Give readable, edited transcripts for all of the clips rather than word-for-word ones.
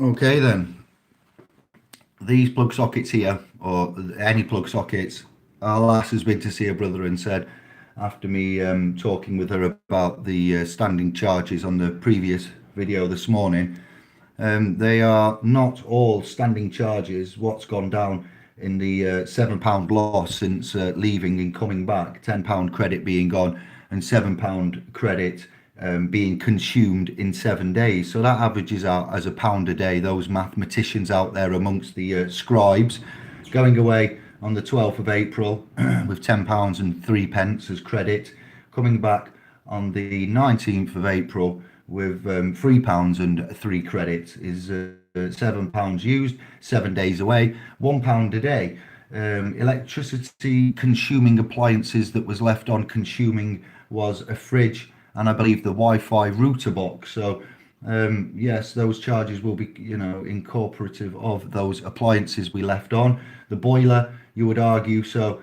Okay then, these plug sockets here, or any plug sockets, our lass has been to see her brother and said, after me talking with her about the standing charges on the previous video this morning, they are not all standing charges. What's gone down in the £7 loss since leaving and coming back, £10 credit being gone, and £7 credit being consumed in 7 days. So that averages out as £1 a day. Those mathematicians out there amongst the scribes going away on the 12th of April with £10 and 3 pence as credit, coming back on the 19th of April with £3 and 3 credits is £7 used, 7 days away, £1 a day. Electricity consuming appliances that was left on consuming was a fridge and I believe the Wi-Fi router box. So yes, those charges will be, incorporative of those appliances we left on. The boiler, you would argue. So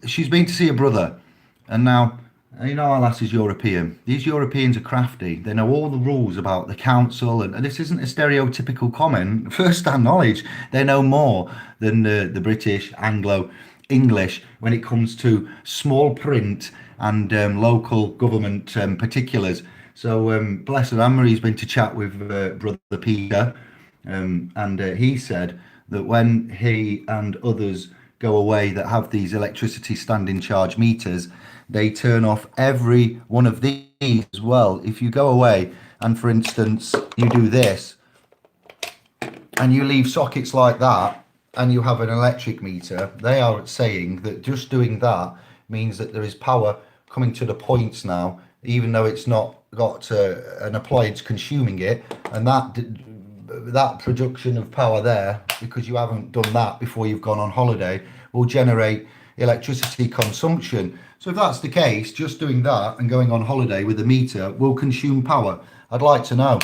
she's been to see her brother, and now our lass is European. These Europeans are crafty. They know all the rules about the council, and this isn't a stereotypical comment. First-hand knowledge. They know more than the British, Anglo, English when it comes to small print and local government particulars. So bless her, Anne-Marie's been to chat with brother Peter, and he said that when he and others go away that have these electricity standing charge meters, they turn off every one of these as well. If you go away and, for instance, you do this and you leave sockets like that and you have an electric meter, they are saying that just doing that means that there is power coming to the points now, even though it's not got an appliance consuming it, and that production of power there, because you haven't done that before you've gone on holiday, will generate electricity consumption. So if that's the case, just doing that and going on holiday with a meter will consume power. I'd like to know,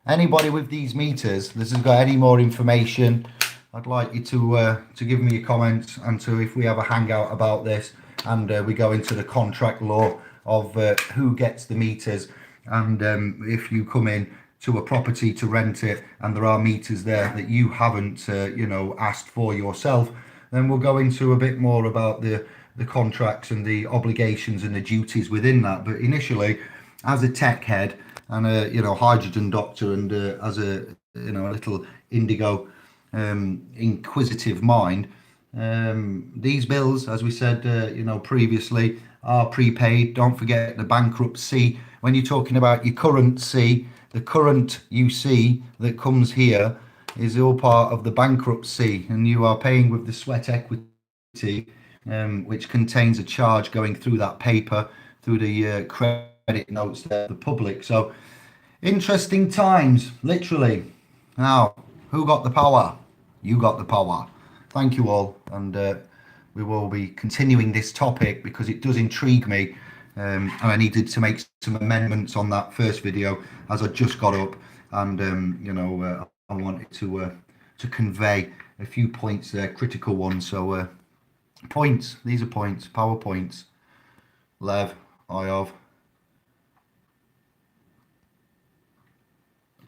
anybody with these meters that has got any more information, I'd like you to give me a comment, and to, if we have a hangout about this and we go into the contract law of who gets the meters, and if you come in to a property to rent it and there are meters there that you haven't asked for yourself, then we'll go into a bit more about the contracts and the obligations and the duties within that. But initially, as a tech head and a hydrogen doctor, and as a little indigo inquisitive mind, these bills, as we said previously, are prepaid. Don't forget the bankruptcy. When you're talking about your currency, the current you see that comes here is all part of the bankruptcy, and you are paying with the sweat equity, which contains a charge going through that paper, through the credit notes there, the public. So interesting times, literally. Now, who got the power? You got the power. Thank you all, and we will be continuing this topic because it does intrigue me, and I needed to make some amendments on that first video as I just got up, and I wanted to convey a few points there, critical ones. So points, these are points, power points. Lev, I have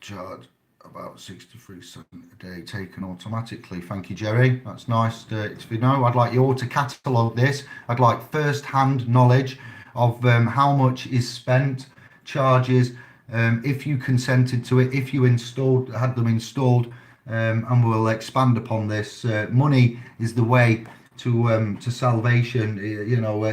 charge about 63 cents a day taken automatically. Thank you, Jerry. That's nice. If you know, I'd like you all to catalogue this. I'd like first-hand knowledge of how much is spent, charges, if you consented to it, if you had them installed, and we'll expand upon this. Money is the way to salvation.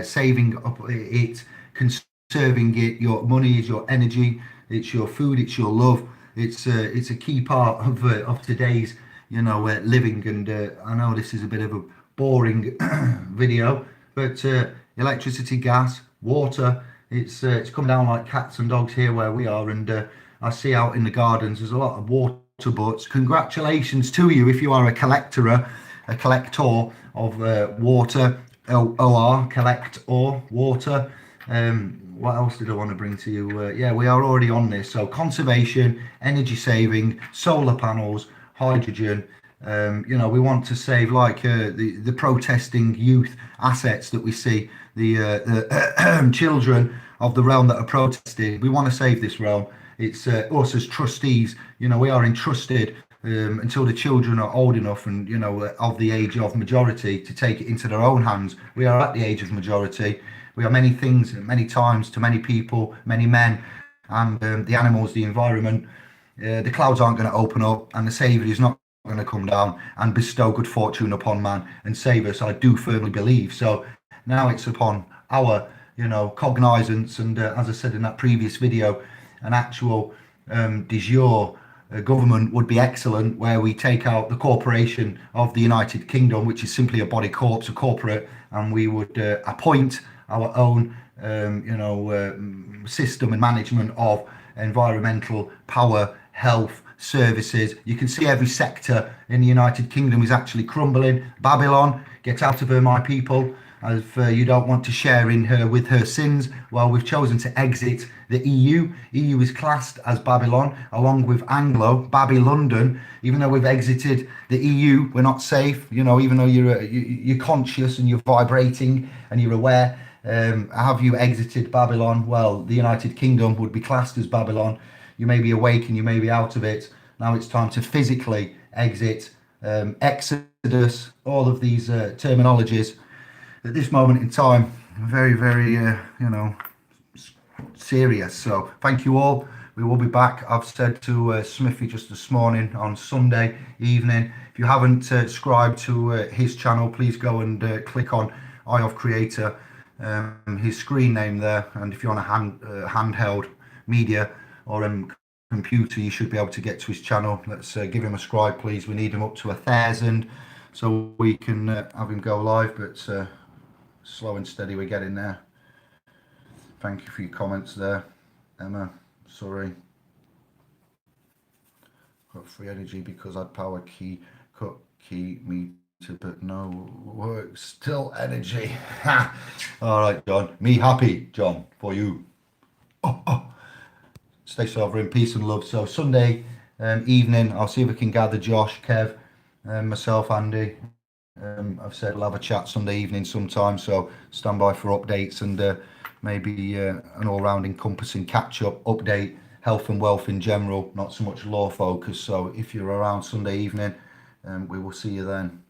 Saving up it, conserving it. Your money is your energy. It's your food. It's your love. It's a key part of today's living. And I know this is a bit of a boring video, but electricity, gas, water, it's come down like cats and dogs here where we are. And I see out in the gardens there's a lot of water butts. Congratulations to you if you are a collector of water. Collect or water. What else did I want to bring to you? We are already on this. So conservation, energy saving, solar panels, hydrogen. We want to save, like the protesting youth assets that we see, the children of the realm that are protesting. We want to save this realm. It's us as trustees. We are entrusted until the children are old enough and of the age of majority to take it into their own hands. We are at the age of majority. We are many things, many times, to many people, many men, and the animals, the environment. The clouds aren't going to open up, and the Saviour is not going to come down and bestow good fortune upon man and save us. I do firmly believe. So now it's upon our, cognizance, and as I said in that previous video, an actual de jure government would be excellent, where we take out the corporation of the United Kingdom, which is simply a body corpse, a corporate, and we would appoint our own, system and management of environmental power, health, services. You can see every sector in the United Kingdom is actually crumbling. Babylon, get out of her, my people. If you don't want to share in her with her sins, well, we've chosen to exit the EU. EU is classed as Babylon, along with Anglo, London. Even though we've exited the EU, we're not safe. Even though you're conscious and you're vibrating and you're aware, have you exited Babylon? Well, the United Kingdom would be classed as Babylon. You may be awake and you may be out of it. Now it's time to physically exit, exodus, all of these terminologies. At this moment in time, very, very, serious. So thank you all. We will be back. I've said to Smithy just this morning on Sunday evening, if you haven't subscribed to his channel, please go and click on Eye of Creator, his screen name there. And if you're on a handheld media or computer, you should be able to get to his channel. Let's give him a subscribe, please. We need him up to 1,000 so we can have him go live, but slow and steady we're getting there. Thank you for your comments there, Emma. Sorry, got free energy because I'd power key cut key meter, but no work, still energy. All right, John, me happy, John, for you. Stay sovereign, peace and love. So Sunday evening, I'll see if I can gather Josh, Kev, myself, Andy. I've said we'll have a chat Sunday evening sometime, so stand by for updates and maybe an all-round encompassing catch-up update, health and wealth in general, not so much law focus. So if you're around Sunday evening, we will see you then.